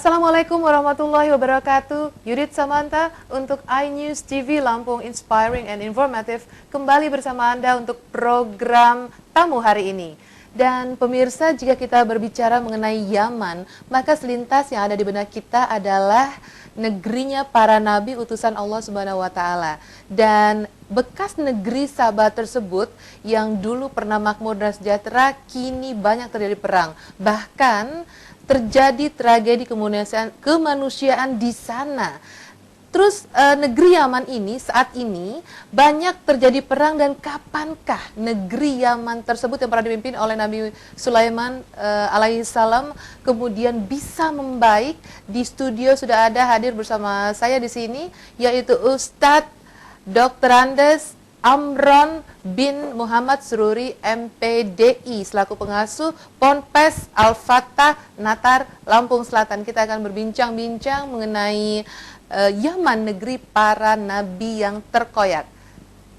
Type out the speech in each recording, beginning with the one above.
Assalamualaikum warahmatullahi wabarakatuh. Yudit Samanta untuk iNews TV Lampung Inspiring and Informative kembali bersama Anda untuk program tamu hari ini. Dan pemirsa, jika kita berbicara mengenai Yaman, maka selintas yang ada di benak kita adalah negerinya para nabi utusan Allah Subhanahu wa taala. Dan bekas negeri Sabah tersebut yang dulu pernah makmur dan sejahtera kini banyak terjadi perang. Bahkan terjadi tragedi kemanusiaan di sana. Terus negeri Yaman ini saat ini banyak terjadi perang, dan kapankah negeri Yaman tersebut yang pernah dipimpin oleh Nabi Sulaiman alaihissalam kemudian bisa membaik? Di studio sudah ada hadir bersama saya di sini yaitu Ustadz Dr. Andes Amron bin Muhammad Sururi MPDI selaku pengasuh Ponpes Al-Fatah Natar Lampung Selatan. Kita akan berbincang-bincang mengenai Yaman, negeri para nabi yang terkoyak.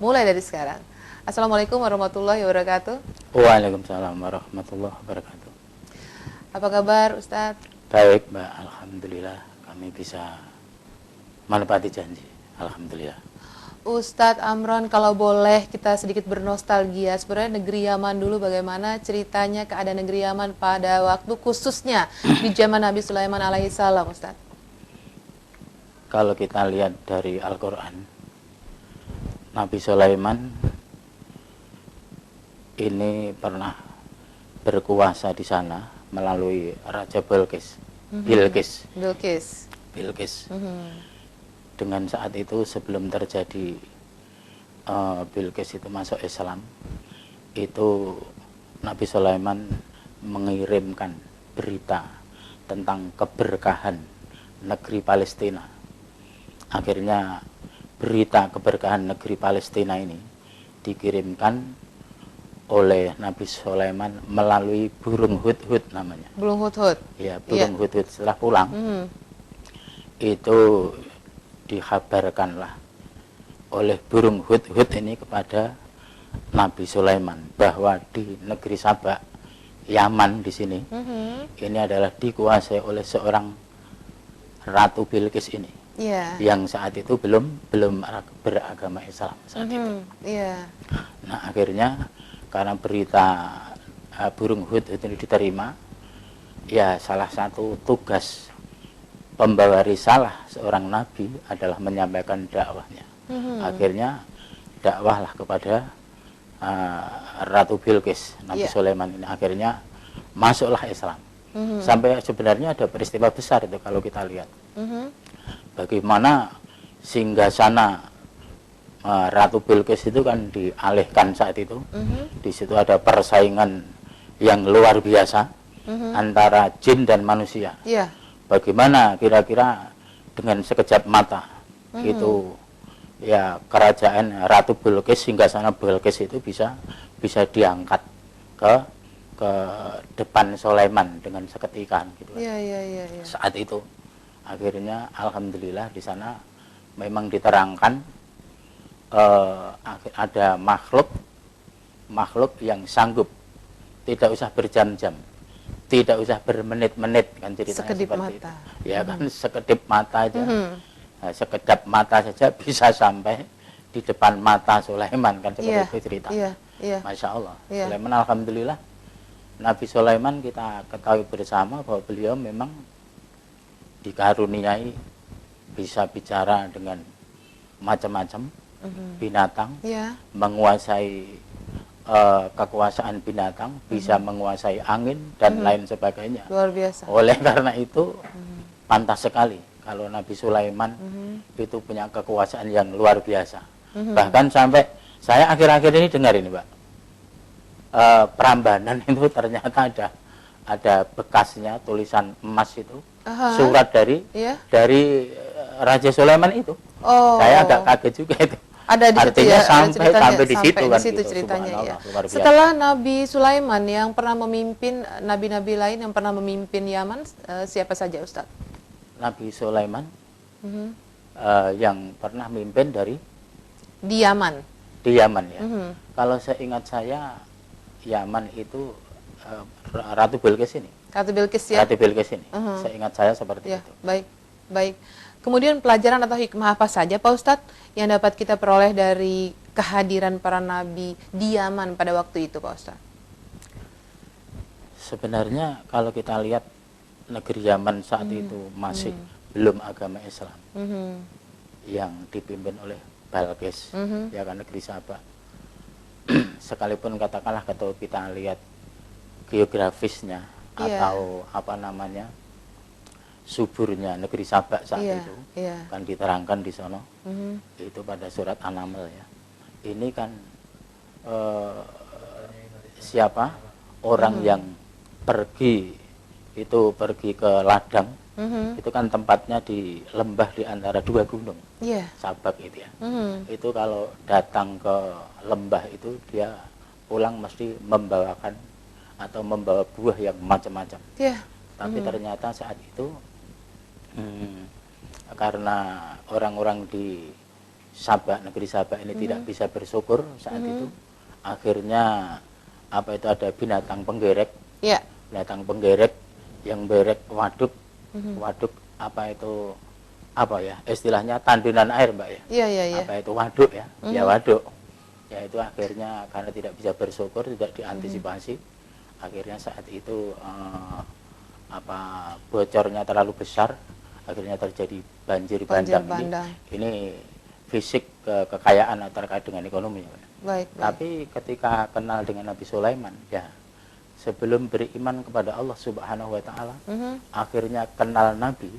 Mulai dari sekarang. Assalamualaikum warahmatullahi wabarakatuh. Waalaikumsalam warahmatullahi wabarakatuh. Apa kabar Ustadz? Baik Mbak, alhamdulillah kami bisa menepati janji, alhamdulillah. Ustadz Amron, kalau boleh kita sedikit bernostalgia, sebenarnya negeri Yaman dulu bagaimana ceritanya, keadaan negeri Yaman pada waktu khususnya di zaman Nabi Sulaiman alaihissalam, Ustadz? Kalau kita lihat dari Al-Quran, Nabi Sulaiman ini pernah berkuasa di sana melalui Raja Bilqis. Dengan saat itu sebelum terjadi Bilqis itu masuk Islam, itu Nabi Sulaiman mengirimkan berita tentang keberkahan negeri Palestina. Akhirnya berita keberkahan negeri Palestina ini dikirimkan oleh Nabi Sulaiman melalui burung hudhud namanya. Burung hudhud? Ya, burung hudhud. Setelah pulang, itu dikabarkanlah oleh burung hudhud ini kepada Nabi Sulaiman bahwa di negeri Sabah, Yaman di sini, ini adalah dikuasai oleh seorang Ratu Bilqis ini, yang saat itu belum beragama Islam saat itu. Nah, akhirnya karena berita burung hudhud ini diterima, ya salah satu tugas pembawa risalah seorang nabi adalah menyampaikan dakwahnya. Akhirnya dakwahlah kepada Ratu Bilqis, Nabi Sulaiman ini akhirnya masuklah Islam. Sampai sebenarnya ada peristiwa besar itu kalau kita lihat. Bagaimana singgasana Ratu Bilqis itu kan dialihkan saat itu. Di situ ada persaingan yang luar biasa antara jin dan manusia. Bagaimana kira-kira dengan sekejap mata itu ya kerajaan Ratu Bilqis, singgasana Bilqis itu bisa diangkat ke depan Sulaiman dengan seketika gitu. Saat itu akhirnya alhamdulillah di sana memang diterangkan ada makhluk yang sanggup tidak usah berjam-jam, tidak usah bermenit-menit, kan ceritanya sekedip seperti mata. Itu. Ya kan sekedip mata aja. Nah, sekedap mata saja bisa sampai di depan mata Sulaiman, kan seperti itu ceritanya. Masya Allah. Sulaiman alhamdulillah. Nabi Sulaiman kita ketahui bersama bahwa beliau memang dikaruniai bisa bicara dengan macam-macam binatang, menguasai kekuasaan binatang, bisa menguasai angin dan lain sebagainya. Luar biasa. Oleh karena itu pantas sekali kalau Nabi Sulaiman itu punya kekuasaan yang luar biasa. Bahkan sampai saya akhir-akhir ini dengar ini, Pak, Prambanan itu ternyata ada bekasnya tulisan emas itu, surat dari Raja Sulaiman itu. Saya agak kaget juga itu. Ada di artinya situ ya, sampai di situ kan gitu, ceritanya ya. Biasa. Setelah Nabi Sulaiman yang pernah memimpin nabi-nabi lain yang pernah memimpin Yaman, siapa saja Ustadz? Nabi Sulaiman yang pernah memimpin di Yaman ya. Kalau saya ingat saya Yaman itu Ratu Bilqis ini. Ratu Bilqis ya. Ratu Bilqis ini. Seingat saya seperti Ya, itu. baik, baik. Kemudian pelajaran atau hikmah apa saja Pak Ustadz yang dapat kita peroleh dari kehadiran para nabi di Yaman pada waktu itu Pak Ustadz? Sebenarnya kalau kita lihat negeri Yaman saat itu masih belum agama Islam yang dipimpin oleh Balqis, ya kan, negeri Sabah. Sekalipun katakanlah kalau kita lihat geografisnya atau apa namanya suburnya negeri Sabak saat itu kan diterangkan di sono, itu pada surat An-Naml ya. Ini kan siapa orang yang pergi ke ladang, itu kan tempatnya di lembah di antara dua gunung, Sabak itu ya. Itu kalau datang ke lembah itu dia pulang mesti membawakan atau membawa buah yang macam-macam. Tapi ternyata saat itu karena orang-orang di Sabak, negeri Sabak ini tidak bisa bersyukur saat itu, akhirnya apa itu ada binatang penggerek, binatang penggerek yang berek waduk, waduk apa itu apa ya istilahnya tandunan air Mbak ya, apa itu waduk ya, ya waduk, ya itu akhirnya karena tidak bisa bersyukur, tidak diantisipasi, akhirnya saat itu apa bocornya terlalu besar, akhirnya terjadi banjir bandang. Ini fisik kekayaan terkait dengan ekonomi. Baik. Tapi ketika kenal dengan Nabi Sulaiman, ya sebelum beriman kepada Allah Subhanahu wa Ta'ala, akhirnya kenal Nabi,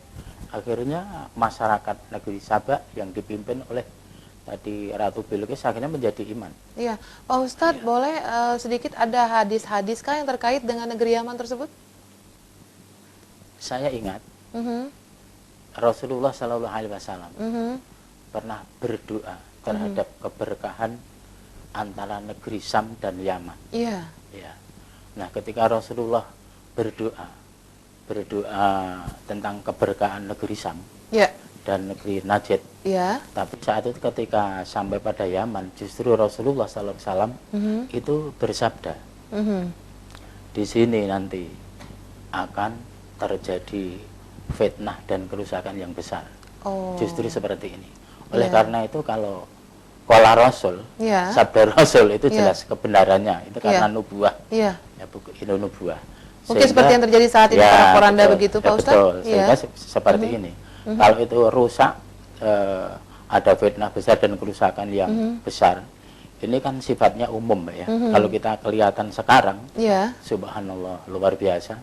akhirnya masyarakat negeri Sabak yang dipimpin oleh tadi Ratu Bilqis akhirnya menjadi iman. Iya, Pak Ustadz boleh sedikit ada hadis-hadis kah yang terkait dengan negeri Yaman tersebut? Saya ingat Rasulullah Shallallahu Alaihi Wasallam pernah berdoa terhadap keberkahan antara negeri Syam dan Yaman. Ya. Nah, ketika Rasulullah berdoa tentang keberkahan negeri Syam dan negeri Najd. Tapi saat itu ketika sampai pada Yaman, justru Rasulullah Shallallahu Alaihi Wasallam itu bersabda, di sini nanti akan terjadi fitnah dan kerusakan yang besar. Justru seperti ini. Oleh karena itu kalau qala Rasul, sabda Rasul itu jelas kebenarannya. Itu karena nubuah. Ya, itu nubuah. Mungkin seperti yang terjadi saat ini para koranda begitu Pak Ustadz? Betul, sehingga seperti ini. Kalau itu rusak, ada fitnah besar dan kerusakan yang besar. Ini kan sifatnya umum ya. Kalau kita kelihatan sekarang, subhanallah, luar biasa.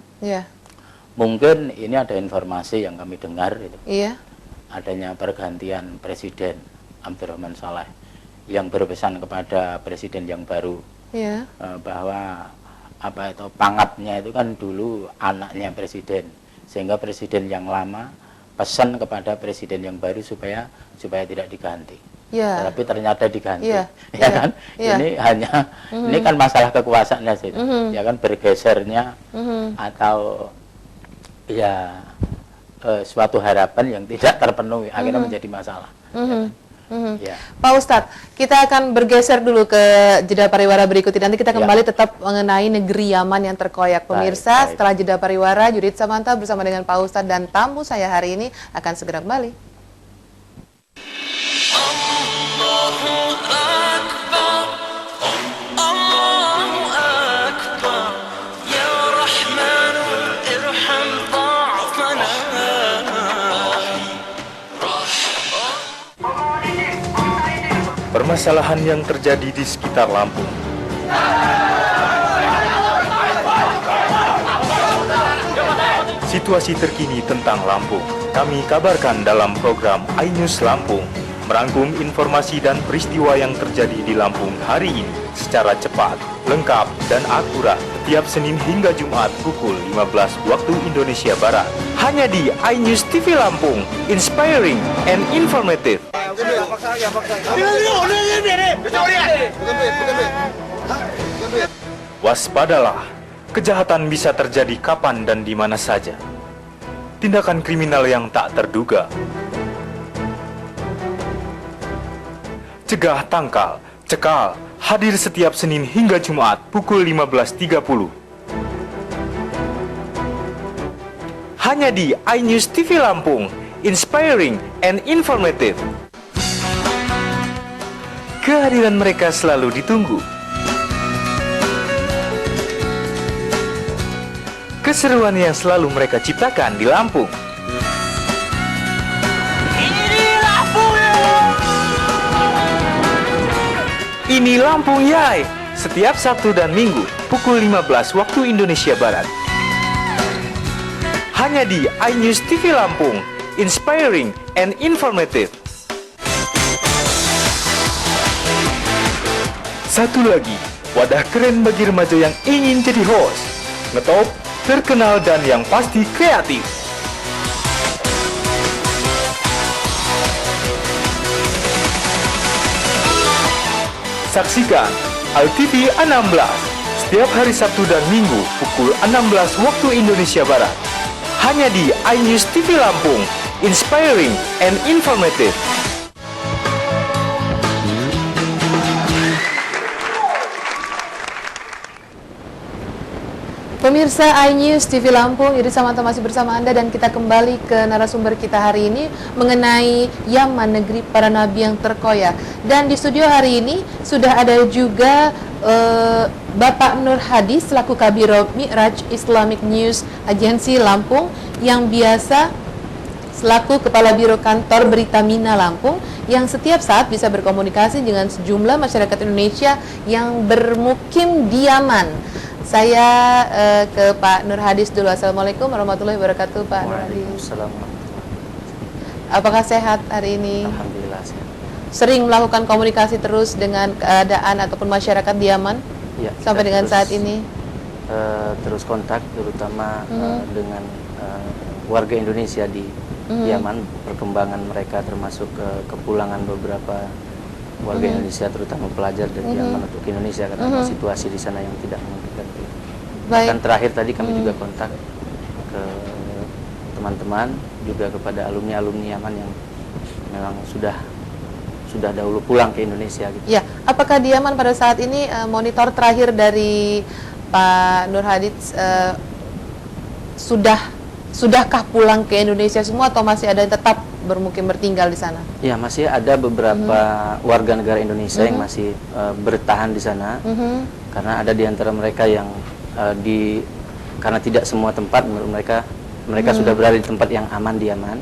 Mungkin ini ada informasi yang kami dengar itu. Adanya pergantian Presiden Abdurrahman Saleh yang berpesan kepada Presiden yang baru bahwa apa itu pangapnya itu kan dulu anaknya Presiden, sehingga Presiden yang lama pesan kepada Presiden yang baru supaya tidak diganti. Tapi ternyata diganti, ya kan? Ini hanya ini kan masalah kekuasaannya sih, ya kan, bergesernya atau ya suatu harapan yang tidak terpenuhi akhirnya menjadi masalah. Pak Ustadz, kita akan bergeser dulu ke jeda pariwara berikut ini. Nanti kita kembali tetap mengenai negeri Yaman yang terkoyak. Pemirsa, setelah jeda pariwara, Judith Samantha bersama dengan Pak Ustadz dan tamu saya hari ini akan segera kembali. Permasalahan yang terjadi di sekitar Lampung. Situasi terkini tentang Lampung kami kabarkan dalam program iNews Lampung, merangkum informasi dan peristiwa yang terjadi di Lampung hari ini secara cepat, lengkap, dan akurat tiap Senin hingga Jumat pukul 15 waktu Indonesia Barat. Hanya di iNews TV Lampung, inspiring and informative. Waspadalah, kejahatan bisa terjadi kapan dan di mana saja. Tindakan kriminal yang tak terduga. Cegah tangkal, cekal, hadir setiap Senin hingga Jumat pukul 15.30. hanya di iNews TV Lampung, inspiring and informative. Kehadiran mereka selalu ditunggu. Keseruan yang selalu mereka ciptakan di Lampung. Ini Lampung Yai, setiap Sabtu dan Minggu pukul 15 waktu Indonesia Barat. Hanya di iNews TV Lampung, inspiring and informative. Satu lagi, wadah keren bagi remaja yang ingin jadi host, ngetop, terkenal dan yang pasti kreatif. Saksikan ALTV 16 setiap hari Sabtu dan Minggu pukul 16 waktu Indonesia Barat. Hanya di iNews TV Lampung, inspiring and informative. Pemirsa iNews TV Lampung, Yudi Samanta masih bersama Anda dan kita kembali ke narasumber kita hari ini mengenai Yaman, negeri para nabi yang terkoya. Dan di studio hari ini sudah ada juga Bapak Nur Hadi selaku Kabiro Mi'raj Islamic News Agensi Lampung yang biasa selaku Kepala Biro Kantor Berita Mina Lampung yang setiap saat bisa berkomunikasi dengan sejumlah masyarakat Indonesia yang bermukim di Yaman. Saya ke Pak Nur Hadis dulu. Assalamualaikum warahmatullahi wabarakatuh, Pak Nur Hadis. Waalaikumsalam. Apakah sehat hari ini? Alhamdulillah sehat. Sering melakukan komunikasi terus dengan keadaan ataupun masyarakat di Yaman Ya, sampai kita dengan terus, saat ini? Terus kontak terutama dengan warga Indonesia di Yaman, perkembangan mereka termasuk kepulangan beberapa warga Indonesia terutama pelajar dari Yaman untuk Indonesia karena situasi di sana yang tidak memungkinkan. Bahkan terakhir tadi kami juga kontak ke teman-teman juga kepada alumni-alumni Yaman yang memang sudah dahulu pulang ke Indonesia gitu. Ya, apakah di Yaman pada saat ini monitor terakhir dari Pak Nur Hadid sudahkah pulang ke Indonesia semua atau masih ada yang tetap bermukim bertinggal di sana? Ya, masih ada beberapa warga negara Indonesia yang masih bertahan di sana karena ada di antara mereka yang karena tidak semua tempat menurut mereka sudah berada di tempat yang aman di Yaman.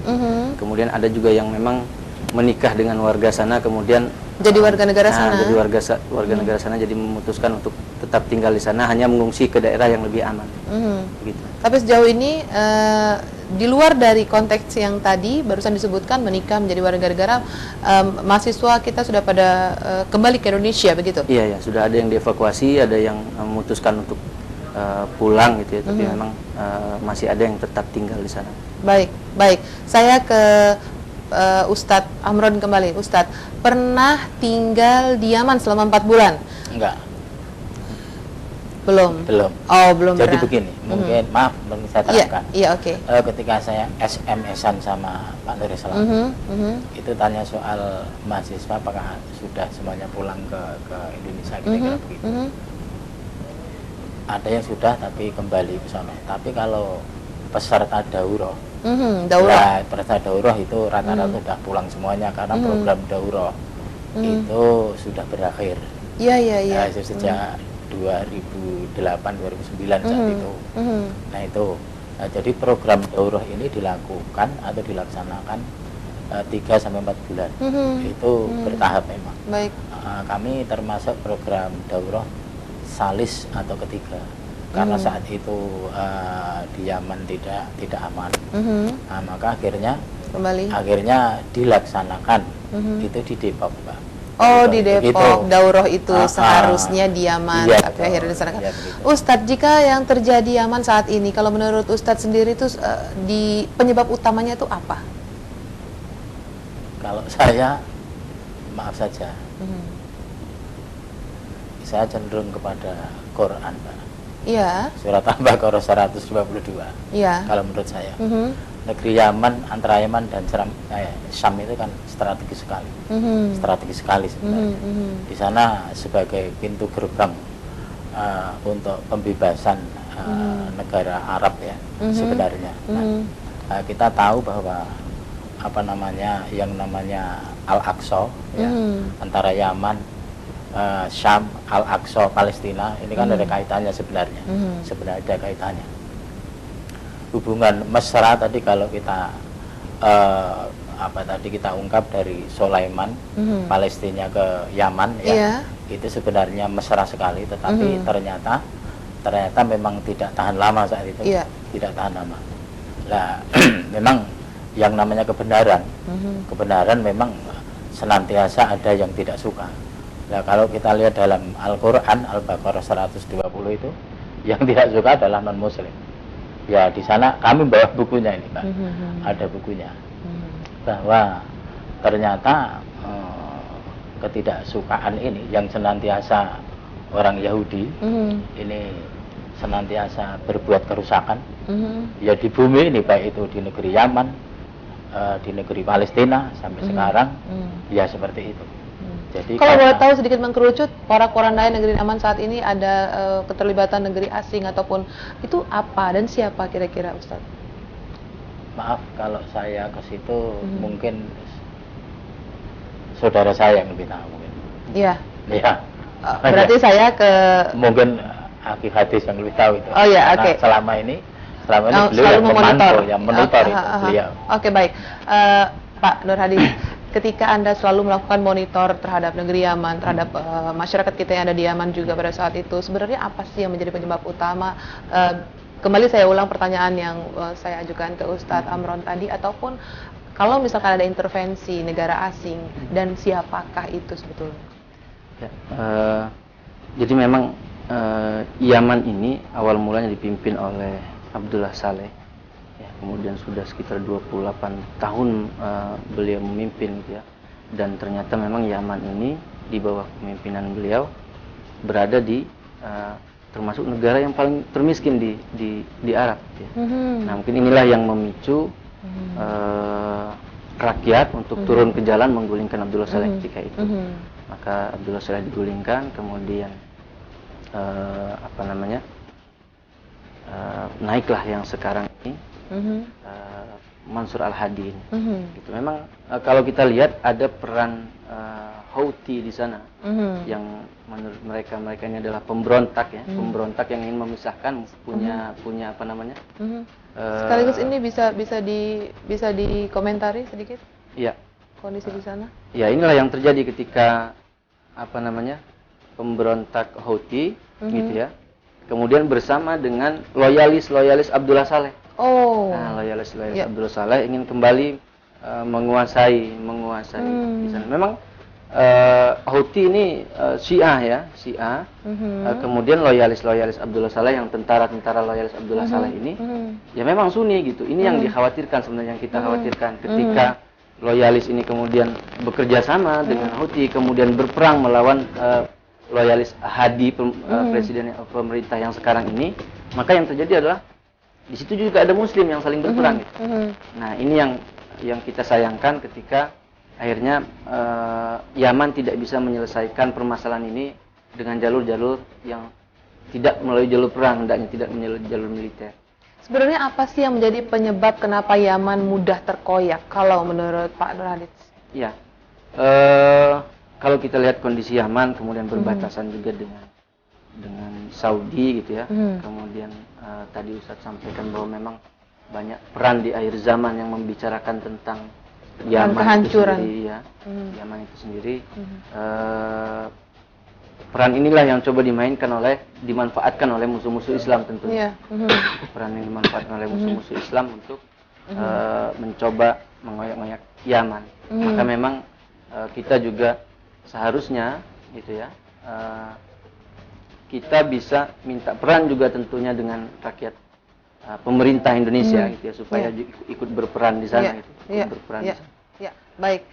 Kemudian ada juga yang memang menikah dengan warga sana kemudian jadi warga negara sana. Jadi warga negara sana jadi memutuskan untuk tetap tinggal di sana hanya mengungsi ke daerah yang lebih aman. Gitu. Tapi sejauh ini di luar dari konteks yang tadi barusan disebutkan menikah menjadi warga negara, mahasiswa kita sudah pada kembali ke Indonesia begitu? Iya ya, sudah ada yang dievakuasi, ada yang memutuskan untuk pulang gitu ya, tapi memang masih ada yang tetap tinggal di sana. Baik. Saya ke Ustadz Amron kembali. Ustadz, pernah tinggal di Yaman selama 4 bulan? Enggak. Belum. Oh, belum. Jadi pernah. begini, mungkin maaf saya terangkan. Iya, oke. Ketika saya SMS-an sama Pak Nur Islam, itu tanya soal mahasiswa apakah sudah semuanya pulang ke Indonesia, kira-kira begitu. Ada yang sudah tapi kembali ke sana. Tapi kalau peserta daurah, peserta daurah itu rata-rata sudah pulang semuanya karena program daurah itu sudah berakhir. Iya. Sejak 2008-2009 saat itu. Nah itu, jadi program daurah ini dilakukan atau dilaksanakan 3-4 bulan. Itu bertahap memang. Baik. Kami termasuk program daurah salis atau ketiga. Karena saat itu di Yaman tidak aman, maka akhirnya dilaksanakan itu di Depok, Pak. Oh, di Depok, daurah itu seharusnya di Yaman, iya, tapi akhirnya dilaksanakan. Iya, Ustadz, jika yang terjadi Yaman saat ini, kalau menurut Ustadz sendiri itu di penyebab utamanya itu apa? Kalau saya, maaf saja, saya cenderung kepada Quran, Pak. Iya. Surat Al-Baqarah 122. Iya. Kalau menurut saya, negeri Yaman, antara Yaman dan Syam itu kan strategis sekali, strategis sekali sebenarnya. Di sana sebagai pintu gerbang untuk pembebasan negara Arab ya sebenarnya. Nah, kita tahu bahwa yang namanya Al-Aqsa ya, antara Yaman, Syam, Al-Aqsa, Palestina ini kan ada kaitannya sebenarnya. Sebenarnya ada kaitannya. Hubungan mesra tadi kalau kita kita ungkap dari Sulaiman Palestina ke Yaman ya, itu sebenarnya mesra sekali, tetapi ternyata memang tidak tahan lama saat itu, tidak tahan lama. Nah, memang yang namanya kebenaran memang senantiasa ada yang tidak suka. Nah, kalau kita lihat dalam Al-Quran Al-Baqarah 120 itu yang tidak suka adalah non-Muslim. Ya, di sana kami bawa bukunya ini Pak, ada bukunya, bahwa ternyata ketidaksukaan ini yang senantiasa orang Yahudi ini senantiasa berbuat kerusakan ya di bumi ini, baik itu di negeri Yaman, di negeri Palestina sampai sekarang ya seperti itu. Jadi kalau boleh tahu sedikit mengkerucut, porak-porandai negeri Yaman saat ini ada keterlibatan negeri asing ataupun itu apa dan siapa kira-kira Ustaz? Maaf kalau saya ke situ mungkin saudara saya yang lebih tahu mungkin. Iya. Iya. Berarti saya ke mungkin Akhi Hadis yang lebih tahu itu. Oh ya, oke. Selama ini beliau yang memonitor itu beliau. Oke, baik. Pak Nur Hadis, ketika Anda selalu melakukan monitor terhadap negeri Yaman, terhadap masyarakat kita yang ada di Yaman juga pada saat itu, sebenarnya apa sih yang menjadi penyebab utama? Kembali saya ulang pertanyaan yang saya ajukan ke Ustadz Amron tadi, ataupun kalau misalkan ada intervensi negara asing, dan siapakah itu sebetulnya? Ya, jadi memang Yaman ini awal mulanya dipimpin oleh Abdullah Saleh. Kemudian sudah sekitar 28 tahun beliau memimpin gitu ya. Dan ternyata memang Yaman ini di bawah kepemimpinan beliau berada di termasuk negara yang paling termiskin di Arab gitu ya. Nah, mungkin inilah yang memicu rakyat untuk turun ke jalan menggulingkan Abdullah Saleh ketika itu. Maka Abdullah Saleh digulingkan, kemudian naiklah yang sekarang ini Mansur Al-Hadi ini. Gitu. Memang kalau kita lihat ada peran Houthi di sana yang menurut mereka ini adalah pemberontak ya, pemberontak yang ingin memisahkan, punya sekaligus ini bisa dikomentari sedikit? Iya. Kondisi di sana? Ya, inilah yang terjadi ketika pemberontak Houthi gitu ya. Kemudian bersama dengan loyalis Abdullah Saleh. Nah, loyalis Abdullah Saleh ingin kembali menguasai di sana. Memang Houthi ini Syiah ya, Syiah. Kemudian loyalis Abdullah Saleh, yang tentara loyalis Abdullah Saleh ini ya memang Sunni gitu. Ini yang dikhawatirkan sebenarnya, yang kita khawatirkan ketika loyalis ini kemudian bekerja sama dengan Houthi, kemudian berperang melawan loyalis Hadi, presiden pemerintah yang sekarang ini, maka yang terjadi adalah di situ juga ada Muslim yang saling berperang. Gitu. Nah, ini yang kita sayangkan ketika akhirnya Yaman tidak bisa menyelesaikan permasalahan ini dengan jalur-jalur yang tidak melalui jalur perang, hendaknya tidak melalui jalur militer. Sebenarnya apa sih yang menjadi penyebab kenapa Yaman mudah terkoyak kalau menurut Pak Nur Hadis? Ya, kalau kita lihat kondisi Yaman, kemudian berbatasan juga dengan Saudi gitu ya. Kemudian tadi Ustadz sampaikan bahwa memang banyak peran di akhir zaman yang membicarakan tentang Yaman kehancuran. Itu sendiri ya. Yaman itu sendiri. Peran inilah yang coba dimanfaatkan oleh musuh-musuh Islam tentunya. Peran yang dimanfaatkan oleh musuh-musuh Islam untuk mencoba mengoyak-ngoyak Yaman. Maka memang kita juga seharusnya gitu ya, kita bisa minta peran juga tentunya dengan rakyat pemerintah Indonesia gitu ya, supaya ikut berperan di sana gitu. Berperan di sana. Ya, baik.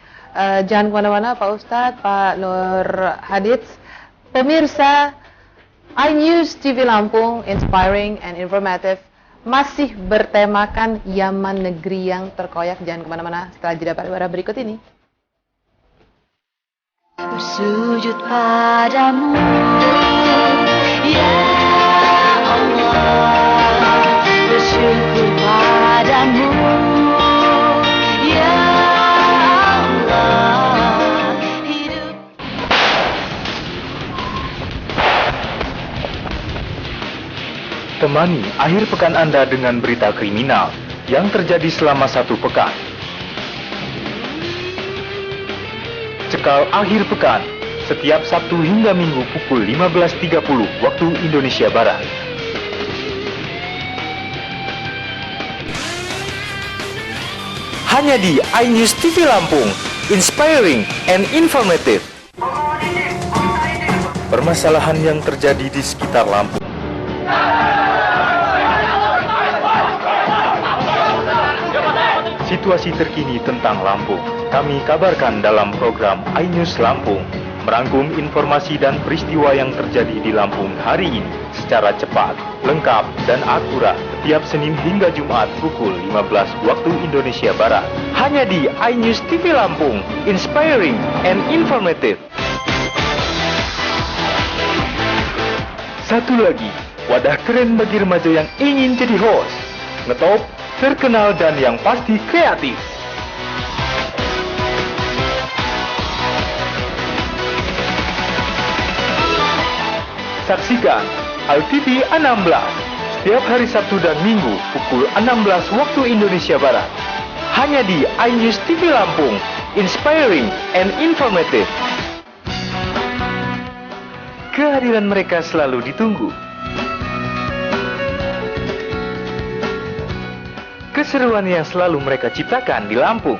Jangan kemana-mana Pak Ustadz, Pak Nur Hadis. Pemirsa iNews TV Lampung, inspiring and informative, masih bertemakan Yaman, negeri yang terkoyak. Jangan kemana-mana, setelah jeda pariwara berikut ini. Bersujud padamu, ya Temani akhir pekan Anda dengan berita kriminal yang terjadi selama 1 pekan. Cekal akhir pekan, setiap Sabtu hingga Minggu pukul 15.30 waktu Indonesia Barat. Hanya di iNews TV Lampung, inspiring and informative. Permasalahan yang terjadi di sekitar Lampung. Situasi terkini tentang Lampung, kami kabarkan dalam program iNews Lampung, merangkum informasi dan peristiwa yang terjadi di Lampung hari ini secara cepat, lengkap, dan akurat setiap Senin hingga Jumat pukul 15 waktu Indonesia Barat. Hanya di iNews TV Lampung, inspiring and informative. Satu lagi, wadah keren bagi remaja yang ingin jadi host, ngetop, terkenal, dan yang pasti kreatif. Saksikan ALTV 16 setiap hari Sabtu dan Minggu pukul 16 waktu Indonesia Barat. Hanya di iNews TV Lampung, inspiring and informative. Kehadiran mereka selalu ditunggu. Keseruan yang selalu mereka ciptakan di Lampung.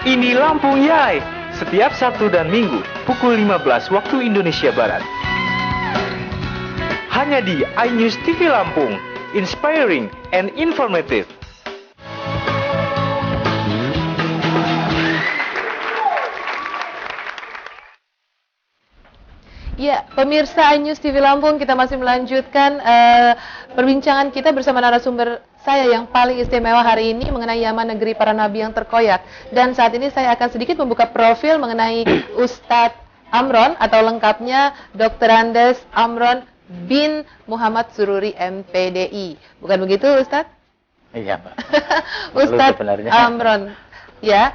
Ini Lampung Yai, setiap Sabtu dan Minggu pukul 15 waktu Indonesia Barat. Hanya di iNews TV Lampung, inspiring and informative. Ya, pemirsa iNews TV Lampung, kita masih melanjutkan perbincangan kita bersama narasumber saya yang paling istimewa hari ini mengenai Yaman, negeri para nabi yang terkoyak. Dan saat ini saya akan sedikit membuka profil mengenai Ustadz Amron atau lengkapnya Dr. Andes Amron bin Muhammad Sururi MPDI. Bukan begitu, Ustadz? Iya, Pak. Ustadz Amron. Ya,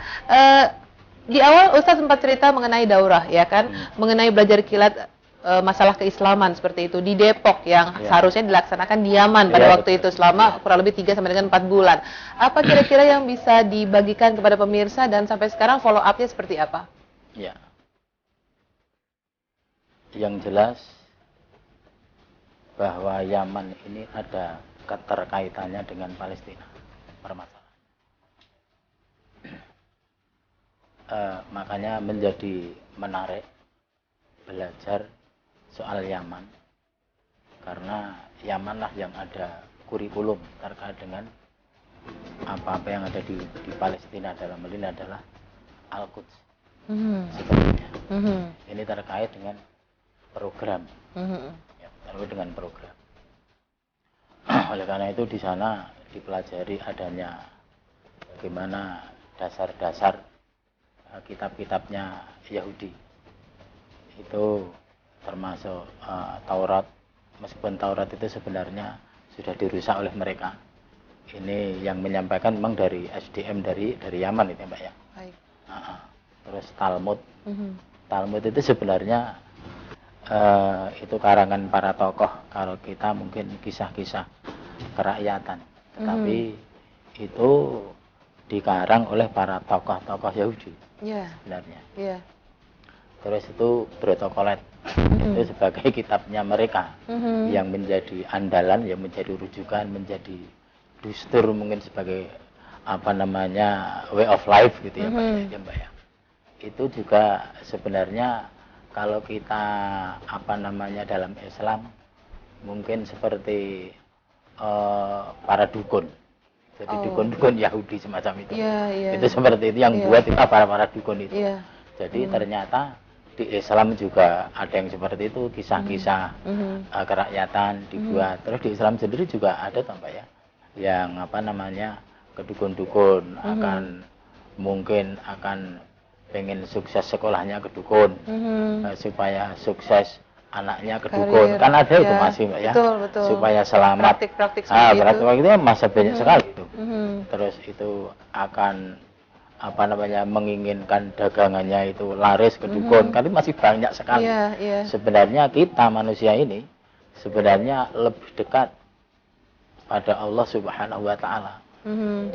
di awal Ustadz sempat cerita mengenai daurah, ya kan? Mengenai belajar kilat masalah keislaman seperti itu di Depok yang seharusnya dilaksanakan di Yaman pada waktu itu selama kurang lebih 3 sampai dengan 4 bulan. Apa kira-kira yang bisa dibagikan kepada pemirsa dan sampai sekarang follow up-nya seperti apa? Ya. Yang jelas bahwa Yaman ini ada keterkaitannya dengan Palestina permasalahan. Makanya menjadi menarik belajar soal Yaman, karena Yaman lah yang ada kurikulum terkait dengan apa-apa yang ada di Palestina, dalam hal ini adalah Al-Quds sebenarnya. Ini terkait dengan program, ya, terkait dengan program. Oleh karena itu di sana dipelajari adanya bagaimana dasar-dasar kitab-kitabnya Yahudi. Itu termasuk Taurat, meskipun Taurat itu sebenarnya sudah dirusak oleh mereka. Ini yang menyampaikan memang dari SDM dari Yaman itu, Mbak ya. Baik. Terus Talmud. Talmud itu sebenarnya itu karangan para tokoh, kalau kita mungkin kisah-kisah kerakyatan. Tetapi itu dikarang oleh para tokoh-tokoh Yahudi sebenarnya. Terus itu protokolet, itu sebagai kitabnya mereka yang menjadi andalan, yang menjadi rujukan, menjadi dustur, mungkin sebagai apa namanya way of life gitu ya, Mbak ya. Itu juga sebenarnya kalau kita apa namanya dalam Islam mungkin seperti para dukun. Jadi dukun-dukun Yahudi semacam itu. Itu seperti itu yang buat itu para dukun itu. Jadi ternyata di Islam juga ada yang seperti itu, kisah-kisah kerakyatan dibuat. Terus di Islam sendiri juga ada Mbak ya, yang apa namanya kedukun-dukun akan mungkin akan pengen sukses sekolahnya ke dukun, supaya sukses anaknya ke dukun. Kan ada itu masih Mbak ya, betul. Supaya selamat. Praktik-praktik seperti itu masa banyak sekali itu. Terus itu akan apa namanya menginginkan dagangannya itu laris ke dukun, kan masih banyak sekali. Iya, iya. Sebenarnya kita manusia ini sebenarnya lebih dekat pada Allah Subhanahu wa taala.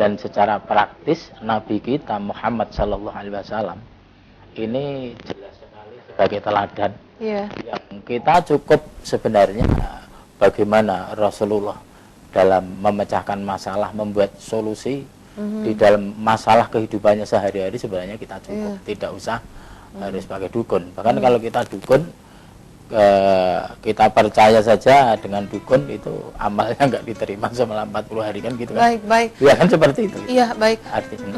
Dan secara praktis Nabi kita Muhammad sallallahu alaihi wasallam ini jelas sekali sebagai teladan. Iya. Yang kita cukup sebenarnya bagaimana Rasulullah dalam memecahkan masalah, membuat solusi di dalam masalah kehidupannya sehari-hari, sebenarnya kita cukup, tidak usah harus pakai dukun. Bahkan kalau kita dukun, kita percaya saja dengan dukun itu amalnya nggak diterima selama 40 hari kan gitu kan. Baik, baik. Ya kan seperti itu. Iya, baik. Artinya.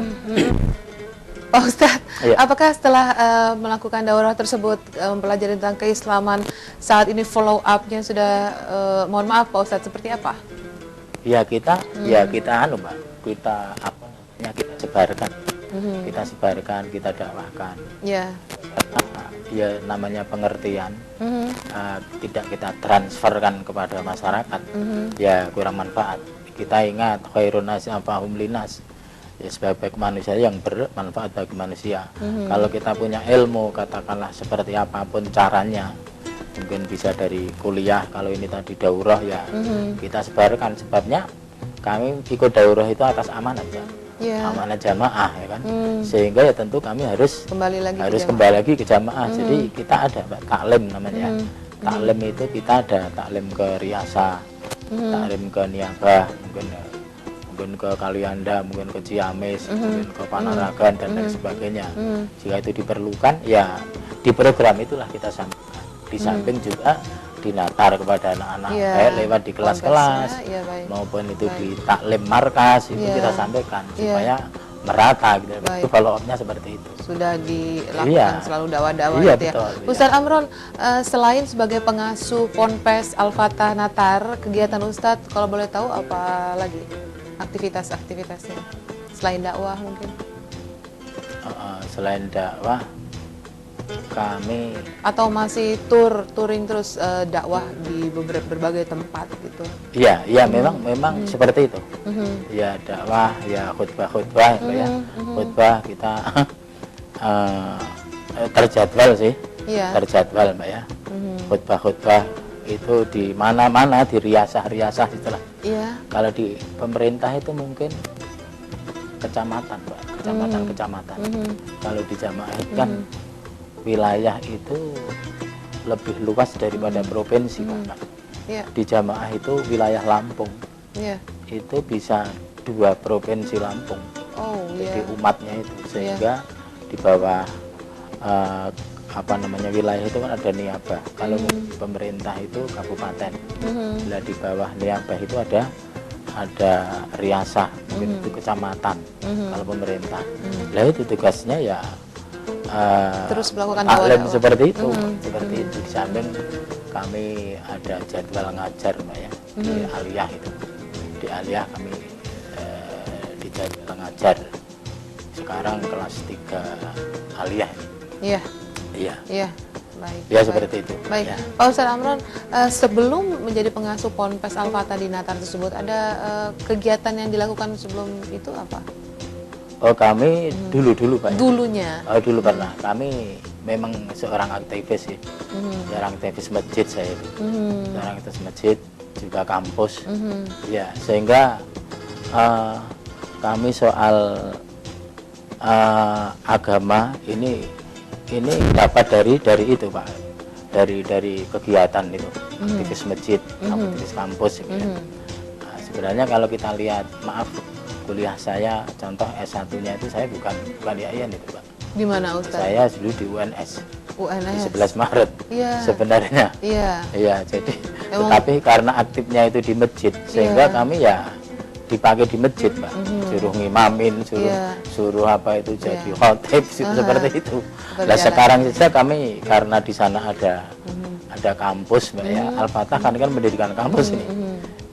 Pak Ustadz, Iya. apakah setelah melakukan daurah tersebut, mempelajari tentang keislaman, saat ini follow up-nya sudah, mohon maaf Pak Ustadz, seperti apa? Ya kita anu Mbak, kita apa namanya, kita sebarkan. Kita sebarkan, kita dakwahkan. Ya. Ya namanya pengertian, tidak kita transferkan kepada masyarakat, ya kurang manfaat. Kita ingat khairun nasi anfa'uhum linnas, ya sebaik-baik manusia yang bermanfaat bagi manusia. Kalau kita punya ilmu, katakanlah seperti apapun caranya, mungkin bisa dari kuliah, kalau ini tadi daurah ya kita sebarkan. Sebabnya kami ikut daurah itu atas amanah ya. Amanah jamaah ya kan, sehingga ya tentu kami harus Kembali lagi ke jamaah. Jadi kita ada Mbak, taklim namanya. Taklim itu kita ada taklim ke Riasa, taklim ke Niabah, mungkin ke Kalianda, mungkin ke Ciamis, mungkin ke Panaragan dan lain sebagainya. Jika itu diperlukan, ya di program itulah kita sampaikan. Di samping juga dinatar kepada anak-anak, baik lewat di kelas-kelas maupun itu di taklim markas, itu kita sampaikan supaya merata gitu. Itu follow up-nya seperti itu. Sudah dilakukan selalu dakwah-dakwah gitu ya. Betul, Ustadz Amron, selain sebagai pengasuh Ponpes Al-Fatah Natar, kegiatan Ustadz kalau boleh tahu apa lagi aktivitas-aktivitasnya selain dakwah mungkin? Selain dakwah kami atau masih touring terus dakwah di berbagai tempat gitu? Iya, memang seperti itu. Ya dakwah, ya khutbah ya. Khutbah kita terjadwal sih, terjadwal Mbak ya. Khutbah itu di mana-mana, di riasah-riasah itulah. Kalau di pemerintah itu mungkin kecamatan Mbak, kecamatan. Kalau di jamaah itu kan wilayah itu lebih luas daripada provinsi Pak. Di jamaah itu wilayah Lampung, itu bisa 2 provinsi Lampung. Jadi umatnya itu, sehingga di bawah apa namanya wilayah itu kan ada Niabah. Kalau pemerintah itu kabupaten, nah di bawah Niabah itu ada Riasah, mungkin itu kecamatan. Kalau pemerintah, nah itu tugasnya ya terus melakukan taklim seperti itu, seperti itu. Di samping kami ada jadwal ngajar Mbak ya, di Aliyah itu. Di Aliyah kami di jadwal ngajar. Sekarang kelas 3 Aliyah. Iya. Baik. Ya seperti itu. Baik. Ya. Pak Ustadz Amron, sebelum menjadi pengasuh Ponpes Al-Fatah di Natar tersebut, ada kegiatan yang dilakukan sebelum itu apa? Oh kami dulu Pak. Dulunya. Oh dulu pernah. Kami memang seorang aktivis sih. Seorang aktivis masjid saya itu. Seorang aktivis masjid, juga kampus. Ya sehingga kami soal agama ini dapat dari itu Pak. Dari kegiatan itu, aktivis masjid, aktivis kampus gitu ya. Nah, sebenarnya kalau kita lihat, maaf, kuliah saya contoh S1-nya itu saya bukan di IAIN itu Pak. Di mana Ustaz? Saya dulu di UNS. Di 11 Maret. Sebenarnya. Iya, jadi tetapi karena aktifnya itu di masjid, sehingga kami ya dipakai di masjid Pak. Suruh ngimamin, suruh apa itu jadi khotib seperti itu. Nah, sekarang saja kami karena di sana ada kampus Mbak ya. Al-Fatah kan pendidikan kampus ini.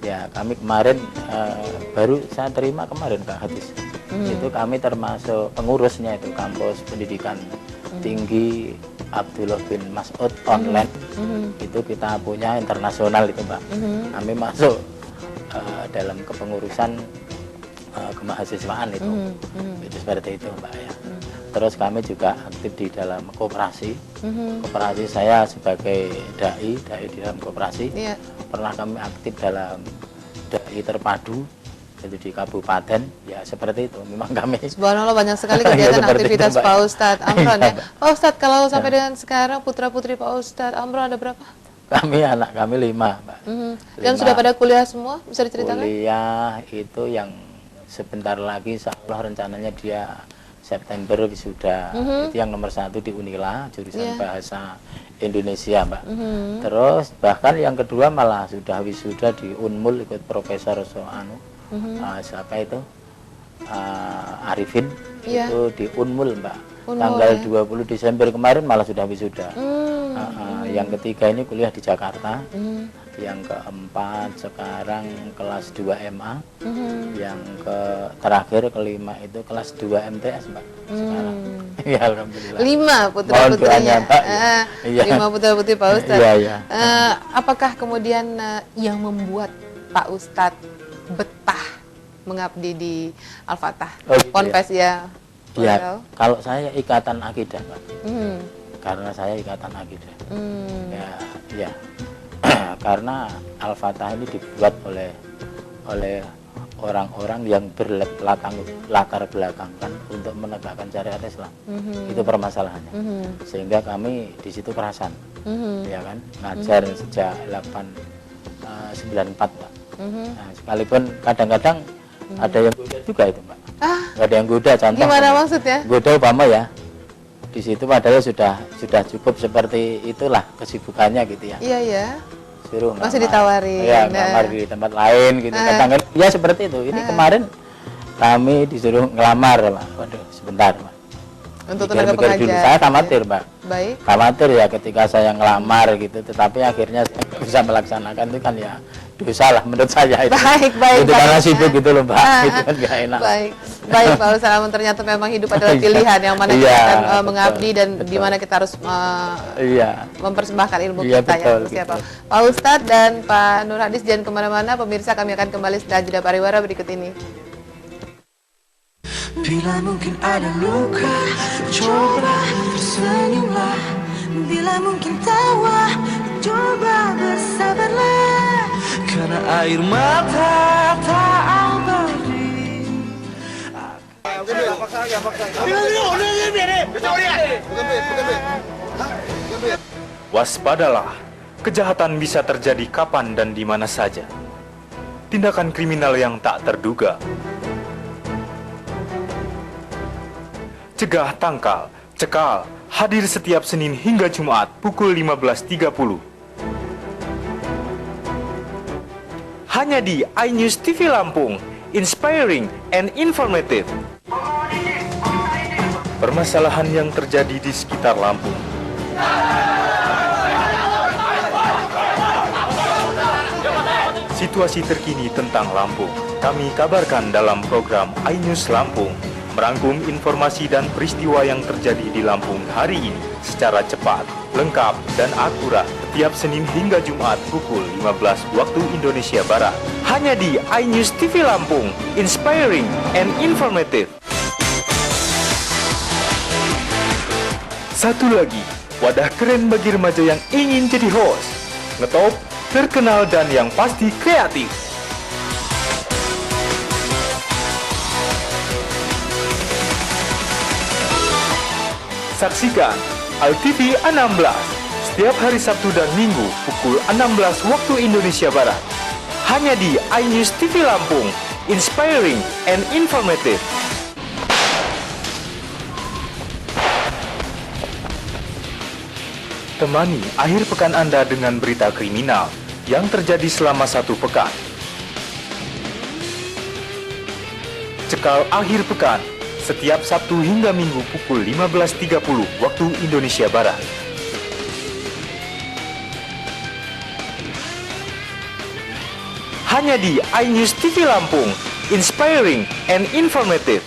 Ya kami kemarin baru saya terima kemarin Kak Hadis. Itu kami termasuk pengurusnya itu kampus pendidikan tinggi Abdullah bin Mas'ud online. Itu kita punya internasional itu Mbak. Kami masuk dalam kepengurusan kemahasiswaan itu seperti itu Mbak ya. Terus kami juga aktif di dalam koperasi. Koperasi saya sebagai dai di dalam koperasi. Iya. Pernah kami aktif dalam dai terpadu itu di kabupaten ya seperti itu. Memang kami Subhanallah banyak sekali Ya, kegiatan seperti aktivitas itu, Mbak. Pak Ustadz Amron Iya, ya. Mbak. Pak Ustadz kalau sampai dengan sekarang putra-putri Pak Ustadz Amron ada berapa? anak kami 5 Mbak. Dan 5. sudah pada kuliah semua? Bisa diceritakan? Kuliah itu yang sebentar lagi insya Allah rencananya dia September wisuda. Itu yang nomor 1 di Unila jurusan bahasa Indonesia Mbak. Terus bahkan yang kedua malah sudah wisuda di Unmul ikut Profesor Soanu. Siapa itu? Arifin. Iya. Itu di Unmul Mbak. Unmul, Tanggal ya. 20 Desember kemarin malah sudah wisuda. Yang ketiga ini kuliah di Jakarta. Yang keempat sekarang kelas 2 MA. Yang terakhir kelima itu kelas 2 MTS Mbak sekarang. Ya alhamdulillah. 5 putra-putrinya. Mohon doanya, Mbak, ya. Iya. 5 putra-putri Pak Ustadz. Iya, iya. Apakah kemudian yang membuat Pak Ustadz betah mengabdi di Al-Fatah? Oh, gitu Ponpes ya. Ya, kalau saya ikatan akidah Pak. Hmm. Karena saya ikatan akidah. Hmm. Ya. Karena Al-Fatah ini dibuat oleh orang-orang yang latar belakangkan untuk menegakkan syariat Islam. Itu permasalahannya. Sehingga kami di situ kerasan. Ya kan? Ngajar sejak 94 Pak. Nah, sekalipun kadang-kadang ada yang goda juga itu Mbak. Ada yang goda contoh. Gimana maksudnya? Goda umpama ya. Di situ padahal sudah cukup seperti itulah kesibukannya gitu ya. Iya ya. Suruh Masih ngelamar. ditawarin. Iya, ngelamar di tempat lain gitu. Kadang-kadang ya seperti itu. Ini kemarin kami disuruh ngelamar Pak. Waduh, sebentar Pak. Untuk tenaga Mikir-mikir dulu. pengajar. Saya khawatir Pak. Baik. Khawatir ya ketika saya ngelamar gitu, tetapi akhirnya saya bisa melaksanakan itu kan ya dosa lah menurut saya itu. Baik. Itu Pak. karena sibuk gitu loh Pak. Itu kan gak enak. Baik Pak Ustadz. Ternyata memang hidup adalah pilihan yang mana kita Iya, akan betul, mengabdi dan di betul. mana kita harus Iya. mempersembahkan ilmu Iya, kita betul, ya siapa. betul. Pak Ustadz dan Pak Nur Hadis jangan kemana-mana, pemirsa kami akan kembali setelah jeda pariwara berikut ini. Bila mungkin ada luka, coba tersenyumlah. Bila mungkin tawa, coba bersabarlah. Karena air mata tak abadi. Waspadalah, kejahatan bisa terjadi kapan dan di mana saja. Tindakan kriminal yang tak terduga. Cegah tangkal, cekal, hadir setiap Senin hingga Jumat pukul 15.30. Hanya di iNews TV Lampung, inspiring and informative. Permasalahan yang terjadi di sekitar Lampung. Situasi terkini tentang Lampung, kami kabarkan dalam program iNews Lampung. Merangkum informasi dan peristiwa yang terjadi di Lampung hari ini secara cepat, lengkap, dan akurat setiap Senin hingga Jumat pukul 15 waktu Indonesia Barat. Hanya di iNews TV Lampung, inspiring and informative. Satu lagi, wadah keren bagi remaja yang ingin jadi host. Ngetop, terkenal, dan yang pasti kreatif. Saksikan ALTV 16 setiap hari Sabtu dan Minggu pukul 16 waktu Indonesia Barat. Hanya di iNews TV Lampung, inspiring and informative. Temani akhir pekan Anda dengan berita kriminal yang terjadi selama 1 pekan. Cekal akhir pekan setiap Sabtu hingga Minggu pukul 15.30 waktu Indonesia Barat. Hanya di iNews TV Lampung, inspiring and informative.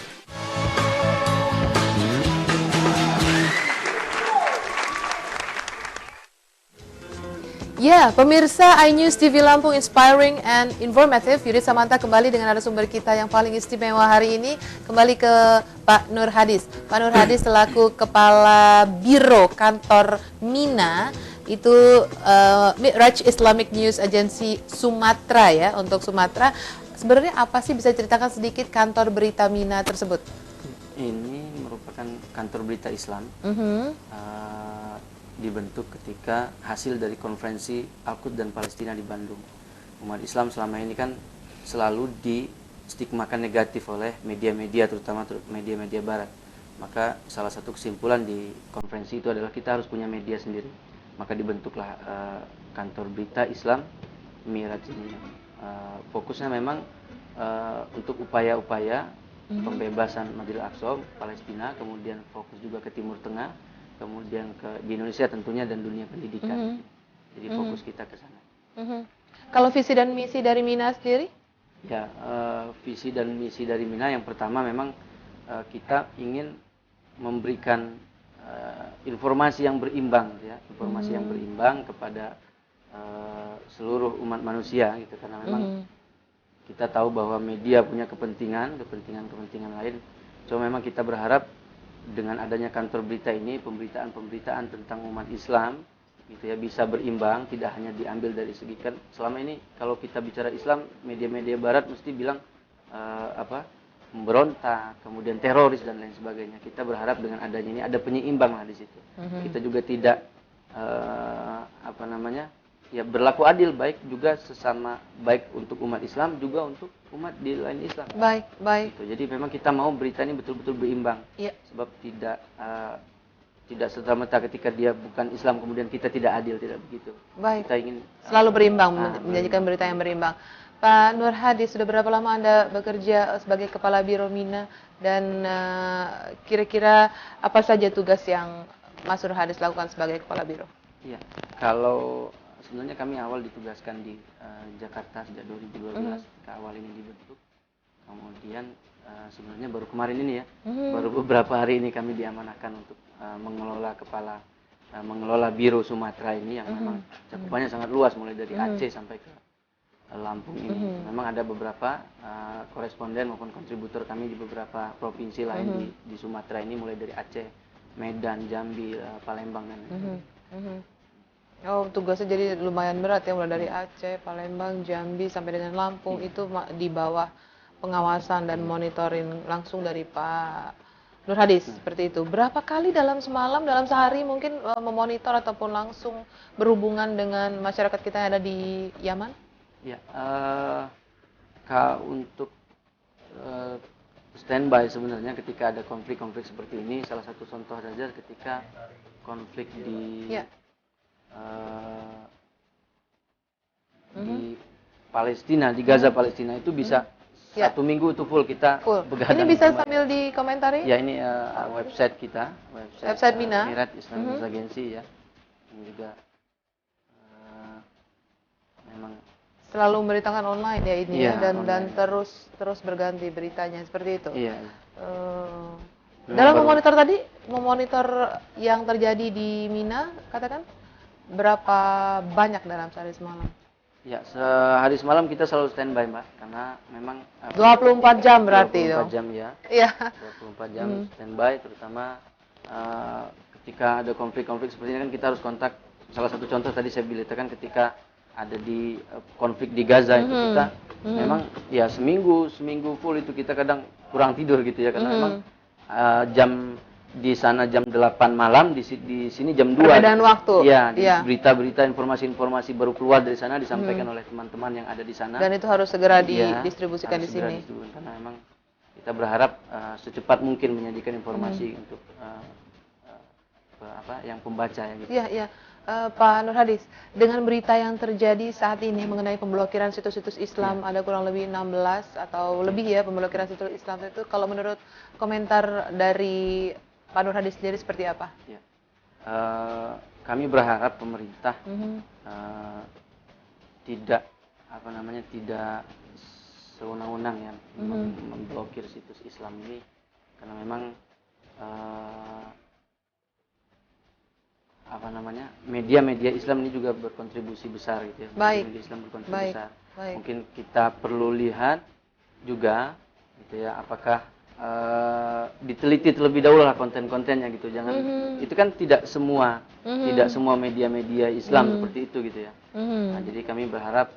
Ya, pemirsa iNews TV Lampung Inspiring and Informative, Yudit Samanta kembali dengan narasumber kita yang paling istimewa hari ini. Kembali ke Pak Nur Hadis. Pak Nur Hadis selaku Kepala Biro Kantor Mina, itu Mi'raj Islamic News Agency Sumatera ya, untuk Sumatera. Sebenarnya apa sih, bisa ceritakan sedikit kantor berita Mina tersebut? Ini merupakan kantor berita Islam. Dibentuk ketika hasil dari konferensi Al-Quds dan Palestina di Bandung. Umat Islam selama ini kan selalu distigmakan negatif oleh media-media, terutama media-media barat. Maka salah satu kesimpulan di konferensi itu adalah kita harus punya media sendiri. Maka dibentuklah kantor berita Islam Mi'raj ini. Fokusnya memang untuk upaya-upaya pembebasan Masjidil Aqsa Palestina, kemudian fokus juga ke Timur Tengah, kemudian di Indonesia tentunya, dan dunia pendidikan. Jadi fokus kita ke sana. Kalau visi dan misi dari Mina sendiri? Ya, visi dan misi dari Mina yang pertama memang kita ingin memberikan informasi yang berimbang, ya, informasi yang berimbang kepada seluruh umat manusia, gitu. Karena memang kita tahu bahwa media punya kepentingan lain. Cuma memang kita berharap dengan adanya kantor berita ini, pemberitaan tentang umat Islam gitu ya, bisa berimbang, tidak hanya diambil dari segi, kan selama ini kalau kita bicara Islam, media-media barat mesti bilang memberontak, kemudian teroris dan lain sebagainya. Kita berharap dengan adanya ini ada penyeimbang lah di situ. Kita juga tidak ya berlaku adil, baik juga sesama, baik untuk umat Islam juga untuk umat di lain Islam. Baik. Gitu. Jadi memang kita mau berita ini betul-betul berimbang. Iya. Sebab tidak serta-merta ketika dia bukan Islam kemudian kita tidak adil, tidak begitu. Baik. Kita ingin Selalu berimbang, menyajikan berita yang berimbang. Pak Nur Hadis, sudah berapa lama Anda bekerja sebagai Kepala Biro Mina, dan kira-kira apa saja tugas yang Mas Nur Hadis lakukan sebagai Kepala Biro? Iya. Kalau sebenarnya kami awal ditugaskan di Jakarta sejak 2012, ketika awal ini dibentuk. Kemudian sebenarnya baru kemarin ini ya, baru beberapa hari ini kami diamanahkan untuk mengelola Biro Sumatera ini, yang memang cakupannya sangat luas, mulai dari Aceh sampai ke Lampung ini. Memang ada beberapa koresponden maupun kontributor kami di beberapa provinsi lain di Sumatera ini, mulai dari Aceh, Medan, Jambi, Palembang dan lain-lain. Oh, tugasnya jadi lumayan berat ya, mulai dari Aceh, Palembang, Jambi sampai dengan Lampung. Itu di bawah pengawasan dan monitoring langsung dari Pak Nur Hadis, seperti itu. Berapa kali dalam sehari mungkin memonitor ataupun langsung berhubungan dengan masyarakat kita yang ada di Yaman? Ya, untuk standby sebenarnya ketika ada konflik-konflik seperti ini, salah satu contoh saja ketika konflik di Palestina, di Gaza Palestina itu bisa satu minggu itu full kita begadang. Ini bisa sambil dikomentari? Ya, ini website kita, website Mina, Mi'raj Islamic News Agency ya. Ini juga memang selalu memberitakan online ya ini ya, dan terus berganti beritanya, seperti itu. Iya. Dalam memonitor yang terjadi di Mina, katakan berapa banyak dalam sehari semalam? Ya, sehari semalam kita selalu standby, Mbak, karena memang 24 jam berarti 24 jam ya. Iya. 24 jam standby, terutama ketika ada konflik-konflik seperti ini kan kita harus kontak. Salah satu contoh tadi saya beritakan ketika ada di konflik di Gaza itu kita memang ya seminggu full itu kita kadang kurang tidur gitu ya, karena memang jam di sana jam 8 malam, di sini jam 2. Perbedaan waktu. Iya, berita-berita, informasi baru keluar dari sana disampaikan oleh teman-teman yang ada di sana. Dan itu harus segera didistribusikan di sini. Karena memang kita berharap secepat mungkin menyajikan informasi untuk yang pembaca ya gitu. Iya. Pak Nur Hadis, dengan berita yang terjadi saat ini mengenai pemblokiran situs-situs Islam, ada kurang lebih 16 atau lebih ya pemblokiran situs Islam itu, kalau menurut komentar dari Pak Nur Hadis sendiri seperti apa? Ya. Kami berharap pemerintah tidak sewenang-wenang ya memblokir situs Islam ini, karena memang media-media Islam ini juga berkontribusi besar gitu ya. Baik. Media Islam berkontribusi Baik. besar. Baik. Mungkin kita perlu lihat juga gitu ya, apakah diteliti terlebih dahulu lah konten-kontennya gitu. Jangan itu kan tidak semua media-media Islam seperti itu gitu ya. Nah, jadi kami berharap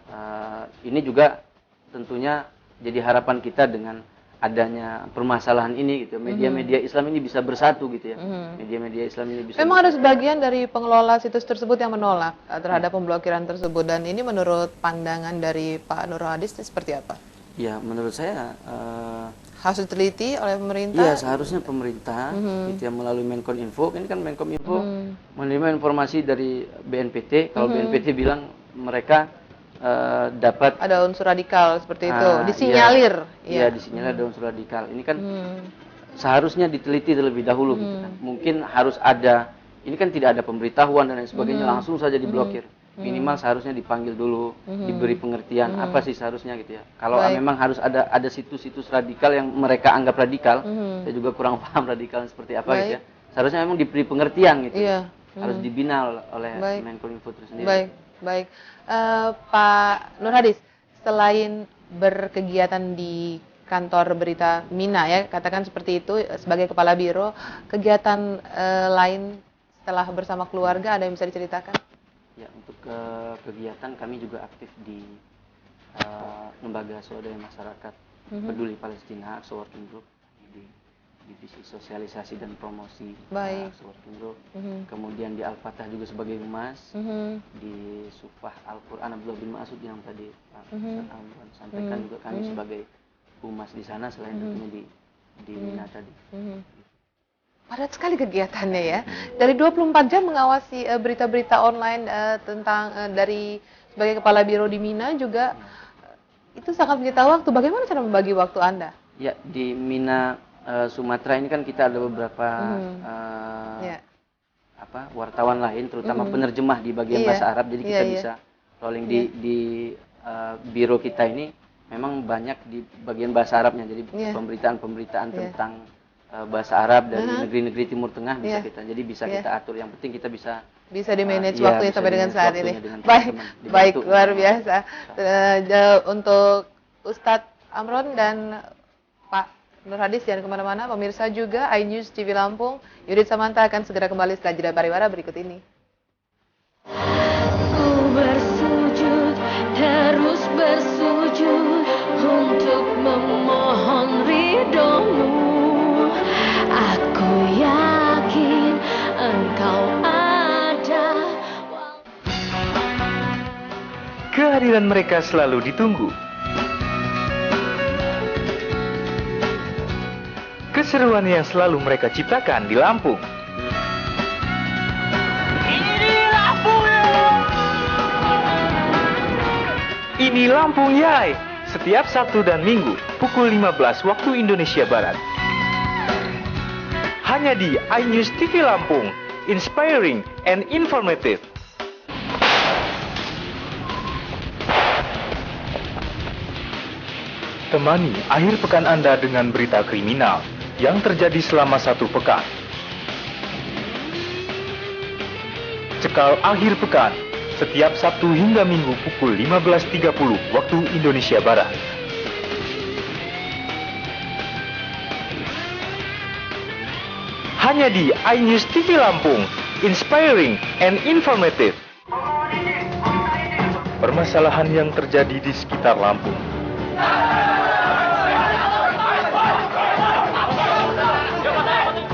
ini juga tentunya jadi harapan kita dengan adanya permasalahan ini gitu. Media-media Islam ini bisa bersatu gitu ya. Media-media Islam ini bisa Memang ada sebagian dari pengelola situs tersebut yang menolak terhadap pemblokiran tersebut, dan ini menurut pandangan dari Pak Nur Hadis seperti apa? Ya, menurut saya Harus diteliti oleh pemerintah? iya, seharusnya pemerintah gitu ya, melalui Menkominfo. Ini kan Menkominfo menerima informasi dari BNPT. Kalau BNPT bilang mereka dapat Ada unsur radikal seperti itu, Ah, disinyalir. Iya, disinyalir ada unsur radikal. Ini kan seharusnya diteliti terlebih dahulu gitu kan. Mungkin harus ada, ini kan tidak ada pemberitahuan dan lain sebagainya, langsung saja diblokir. Minimal seharusnya dipanggil dulu, diberi pengertian apa sih seharusnya gitu ya. Kalau Baik. memang harus ada situs-situs radikal yang mereka anggap radikal, saya juga kurang paham radikal seperti apa gitu ya. Seharusnya memang diberi pengertian gitu. Iya. Harus dibina oleh Baik. Menkominfo itu sendiri. Baik, baik. Pak Nur Hadis, selain berkegiatan di kantor berita Mina ya, katakan seperti itu sebagai kepala biro, kegiatan lain setelah bersama keluarga ada yang bisa diceritakan? Ya, untuk kegiatan kami juga aktif di lembaga swadaya masyarakat peduli Palestina, AXO Working Group, di divisi sosialisasi dan promosi Baik. AXO Working Group. Kemudian di Al-Fatah juga sebagai humas, di Sufah Al-Quran Abdullah bin Mas'ud yang tadi Pak Ustaz Amran sampaikan, juga kami sebagai humas di sana, selain tentunya di Mina tadi. Padat sekali kegiatannya ya. Dari 24 jam mengawasi berita-berita online tentang dari sebagai kepala biro di Mina juga, itu sangat menyita waktu. Bagaimana cara membagi waktu Anda? Ya, di Mina Sumatera ini kan kita ada beberapa Ya. wartawan lain, terutama penerjemah di bagian Iya. bahasa Arab. Jadi Iya, kita iya. bisa rolling di biro kita ini memang banyak di bagian bahasa Arabnya. Jadi Iya. pemberitaan-pemberitaan Iya. tentang bahasa Arab dari negeri-negeri Timur Tengah bisa Iya. jadi bisa Iya. kita atur. Yang penting kita bisa Bisa di-manage iya, waktunya bisa sampai dengan di-manage saat ini. waktunya dengan Baik, teman-teman, baik, dibantu. luar biasa. Untuk Ustadz Amron dan Pak Nur Hadis, jangan kemana-mana. Pemirsa juga, iNews TV Lampung, Yudit Samanta akan segera kembali setelah jeda pariwara berikut ini. Ku bersujud, terus bersujud untuk memohon ridhomu. Aku yakin Engkau ada. Kehadiran mereka selalu ditunggu. Keseruan yang selalu mereka ciptakan di Lampung. Ini Lampung Yai, setiap Sabtu dan Minggu pukul 15 waktu Indonesia Barat. Hanya di iNews TV Lampung, inspiring and informative. Temani akhir pekan Anda dengan berita kriminal yang terjadi selama satu pekan. Cekal akhir pekan, setiap Sabtu hingga Minggu pukul 15.30 waktu Indonesia Barat. Hanya di iNews TV Lampung, inspiring and informative. Permasalahan yang terjadi di sekitar Lampung.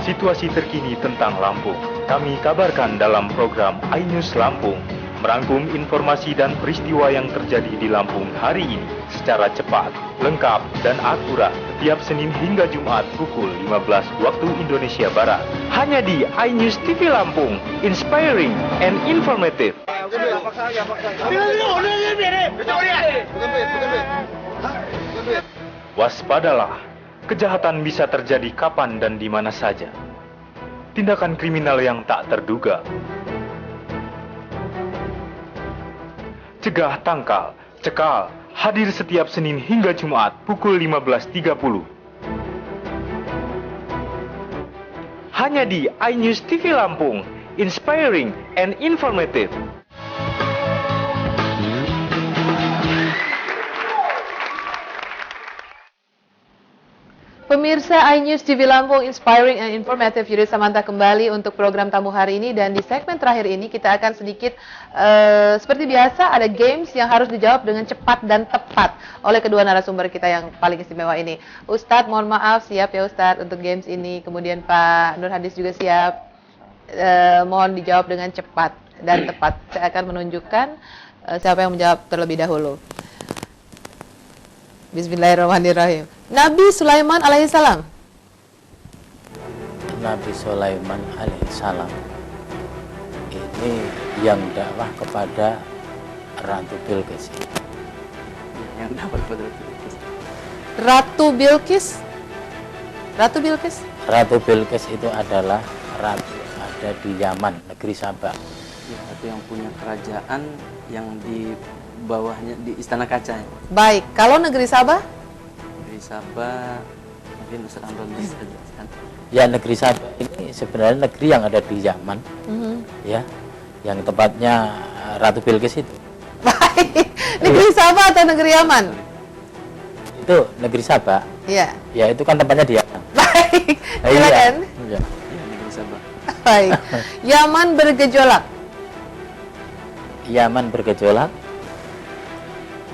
Situasi terkini tentang Lampung kami kabarkan dalam program iNews Lampung, merangkum informasi dan peristiwa yang terjadi di Lampung hari ini secara cepat, lengkap, dan akurat setiap Senin hingga Jumat pukul 15 waktu Indonesia Barat. Hanya di iNews TV Lampung, inspiring and informative. Waspadalah, kejahatan bisa terjadi kapan dan di mana saja. Tindakan kriminal yang tak terduga. Cegah tangkal, cekal, hadir setiap Senin hingga Jumat pukul 15.30. Hanya di iNews TV Lampung, inspiring and informative. Pemirsa iNews TV Lampung Inspiring and Informative, Yudit Samanta kembali untuk program tamu hari ini, dan di segmen terakhir ini kita akan sedikit seperti biasa ada games yang harus dijawab dengan cepat dan tepat oleh kedua narasumber kita yang paling istimewa ini. Ustadz, mohon maaf, siap ya Ustadz untuk games ini, kemudian Pak Nur Hadis juga siap. Mohon dijawab dengan cepat dan tepat. Saya akan menunjukkan siapa yang menjawab terlebih dahulu. Bismillahirrahmanirrahim. Nabi Sulaiman alaihissalam. Nabi Sulaiman alaihissalam ini yang dakwah kepada Ratu Bilqis. Yang dapat pada Ratu Bilqis. Ratu Bilqis. Ratu Bilqis itu adalah ratu ada di Yaman, negeri Sabah. ya, atau yang punya kerajaan yang di bawahnya di Istana Kaca. Baik, kalau negeri Sabah? Negeri Sabah mungkin Ustaz Amran bisa jelaskan. Ya, negeri Sabah ini sebenarnya negeri yang ada di Yaman, ya, yang tempatnya Ratu Bilqis itu. Baik, negeri Sabah atau negeri Yaman? Itu negeri Sabah. Iya. Ya, itu kan tempatnya di Yaman. Baik, Iya. silakan. Iya. Ya, negeri Sabah. Baik, Yaman bergejolak. Yaman bergejolak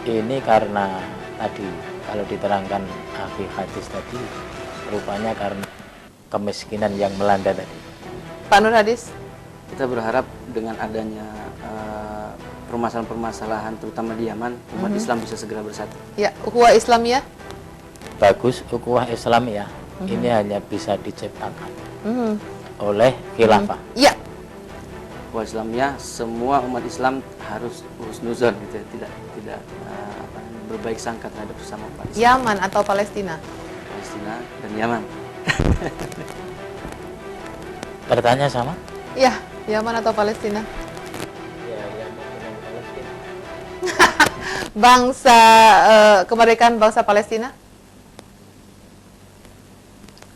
ini karena tadi kalau diterangkan ahli hadis tadi rupanya karena kemiskinan yang melanda tadi. Pak Nur Hadis. Kita berharap dengan adanya permasalahan-permasalahan terutama di Yaman, umat Islam bisa segera bersatu. Ya, ukhuwah Islamiyah. Bagus, ukhuwah Islamiyah ini hanya bisa diciptakan oleh khilafah. Ya, Ukhuwah Islamiyah, semua umat Islam harus husnuzon gitu ya, tidak berbaik sangka terhadap sesama umat Islam. Yaman atau Palestina? Palestina dan Yaman. Pertanyaan sama? Ya, Yaman atau Palestina? Bangsa kemerdekaan bangsa Palestina?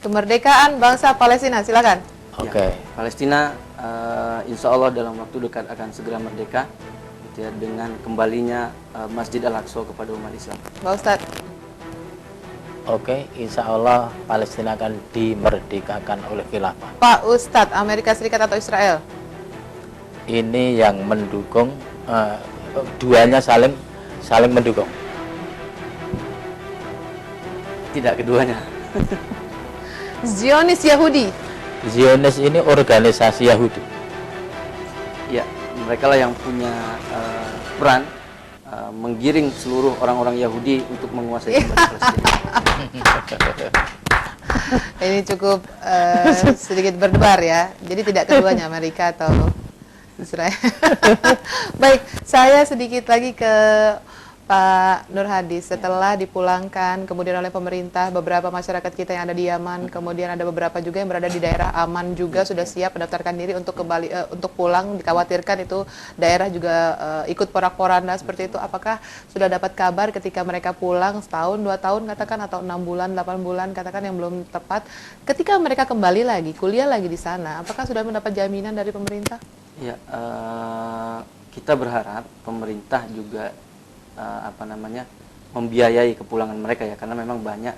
Kemerdekaan bangsa Palestina, silakan. Oke. Ya, Palestina insya Allah dalam waktu dekat akan segera merdeka gitu ya, dengan kembalinya Masjid Al-Aqsa kepada umat Islam. Pak Ustadz. Oke, insya Allah Palestina akan dimerdekakan oleh khilafah. Pak Ustadz, Amerika Serikat atau Israel? Ini yang mendukung, duanya saling mendukung. Tidak keduanya. Zionis Yahudi? Zionis ini organisasi Yahudi. Ya, mereka lah yang punya peran menggiring seluruh orang-orang Yahudi untuk menguasai kembali Palestina. Ini cukup sedikit berdebar ya. Jadi tidak keduanya, Amerika atau Israel. Baik, saya sedikit lagi ke Pak Nur Hadis. Setelah dipulangkan kemudian oleh pemerintah, beberapa masyarakat kita yang ada di Yaman, kemudian ada beberapa juga yang berada di daerah aman juga sudah siap mendaftarkan diri untuk kembali untuk pulang. Dikhawatirkan itu daerah juga ikut porak-poranda seperti itu. Apakah sudah dapat kabar ketika mereka pulang setahun, 2 tahun katakan, atau 6 bulan, 8 bulan katakan yang belum tepat, ketika mereka kembali lagi kuliah lagi di sana, apakah sudah mendapat jaminan dari pemerintah? Ya, kita berharap pemerintah juga membiayai kepulangan mereka ya, karena memang banyak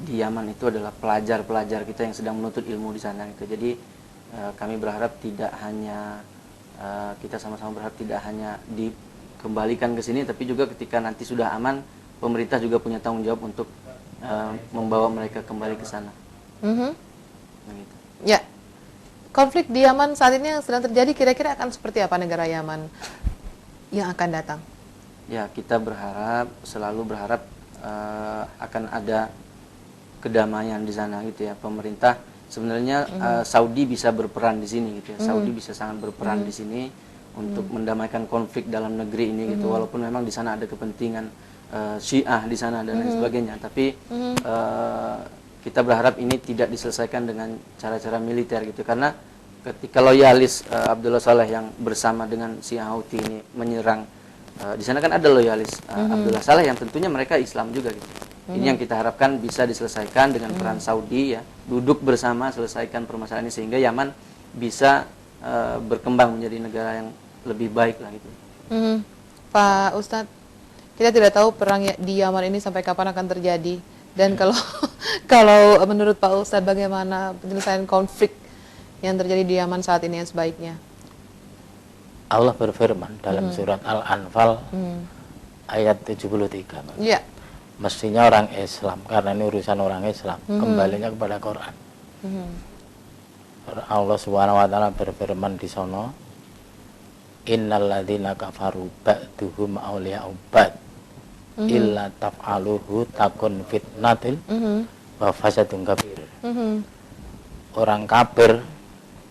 di Yaman itu adalah pelajar-pelajar kita yang sedang menuntut ilmu di sana gitu. Jadi kami berharap tidak hanya kita sama-sama berharap tidak hanya dikembalikan ke sini, tapi juga ketika nanti sudah aman, pemerintah juga punya tanggung jawab untuk membawa mereka kembali ke sana. Begitu. Ya, konflik di Yaman saat ini yang sedang terjadi kira-kira akan seperti apa negara Yaman yang akan datang? Ya, kita selalu berharap akan ada kedamaian di sana gitu ya. Pemerintah sebenarnya Saudi bisa berperan di sini gitu ya. Saudi bisa sangat berperan di sini untuk mendamaikan konflik dalam negeri ini gitu. Walaupun memang di sana ada kepentingan Syiah di sana dan lain sebagainya, tapi kita berharap ini tidak diselesaikan dengan cara-cara militer gitu, karena ketika loyalis Abdullah Saleh yang bersama dengan Syiah Houthi ini menyerang, di sana kan ada loyalis Abdullah Saleh yang tentunya mereka Islam juga gitu. Ini yang kita harapkan bisa diselesaikan dengan peran Saudi ya, duduk bersama selesaikan permasalahan ini sehingga Yaman bisa berkembang menjadi negara yang lebih baik lah gitu. Pak Ustadz, kita tidak tahu perang di Yaman ini sampai kapan akan terjadi. Dan kalau kalau menurut Pak Ustadz, bagaimana penyelesaian konflik yang terjadi di Yaman saat ini yang sebaiknya? Allah berfirman dalam surat Al-Anfal ayat 73. Iya. Mestinya orang Islam, karena ini urusan orang Islam, kembalinya kepada Quran. Allah Subhanahu wa taala berfirman di sono, innalladzina kafaru ba'duhum awliya'u ba'd illa taf'aluhu takun fitnatil wa fasadun kabir. Orang kafir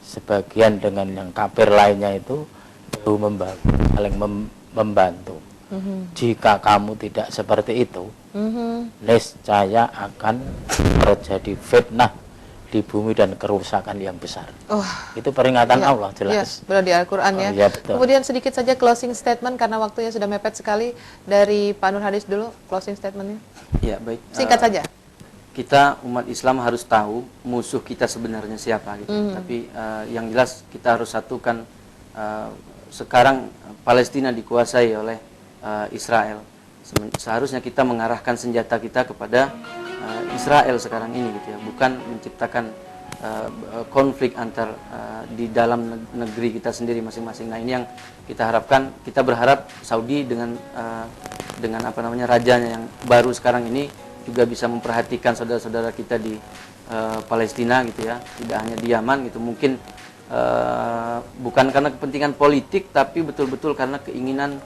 sebagian dengan yang kafir lainnya itu saling membantu. Jika kamu tidak seperti itu, niscaya akan terjadi fitnah di bumi dan kerusakan yang besar. Itu peringatan Allah jelas. Ya, berada di Al-Quran ya. Iya, betul. Kemudian sedikit saja closing statement karena waktunya sudah mepet sekali, dari Pak Nur Hadis dulu closing statementnya. Ya baik. Singkat saja. Kita umat Islam harus tahu musuh kita sebenarnya siapa gitu. Tapi yang jelas kita harus satukan. Sekarang Palestina dikuasai oleh Israel. Seharusnya kita mengarahkan senjata kita kepada Israel sekarang ini gitu ya, bukan menciptakan konflik antar di dalam negeri kita sendiri masing-masing. Nah, ini yang kita harapkan. Kita berharap Saudi dengan apa namanya rajanya yang baru sekarang ini juga bisa memperhatikan saudara-saudara kita di Palestina gitu ya, tidak hanya di Yaman gitu. Mungkin bukan karena kepentingan politik, tapi betul-betul karena keinginan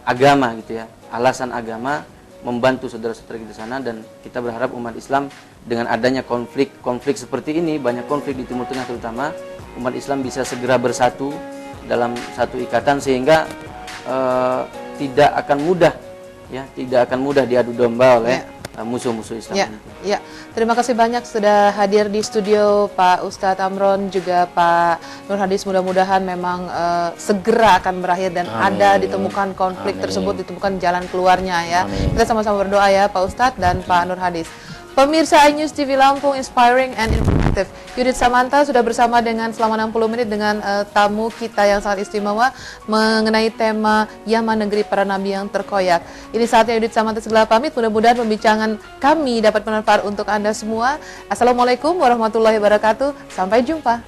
agama gitu ya, alasan agama membantu saudara-saudara kita di sana. Dan kita berharap umat Islam dengan adanya konflik seperti ini, banyak konflik di Timur Tengah terutama, umat Islam bisa segera bersatu dalam satu ikatan sehingga tidak akan mudah diadu domba oleh musuh-musuh Islam. Ya, terima kasih banyak sudah hadir di studio Pak Ustadz Amron juga Pak Nur Hadis. Mudah-mudahan memang segera akan berakhir dan ada ditemukan konflik tersebut, ditemukan jalan keluarnya ya. Kita sama-sama berdoa ya Pak Ustadz dan Pak Nur Hadis. Pemirsa iNews TV Lampung, inspiring and informative. Yudit Samanta sudah bersama dengan selama 60 menit dengan tamu kita yang sangat istimewa mengenai tema Yaman, negeri para nabi yang terkoyak. Ini saatnya Yudit Samanta segala pamit. Mudah-mudahan pembicaraan kami dapat bermanfaat untuk Anda semua. Assalamualaikum warahmatullahi wabarakatuh. Sampai jumpa.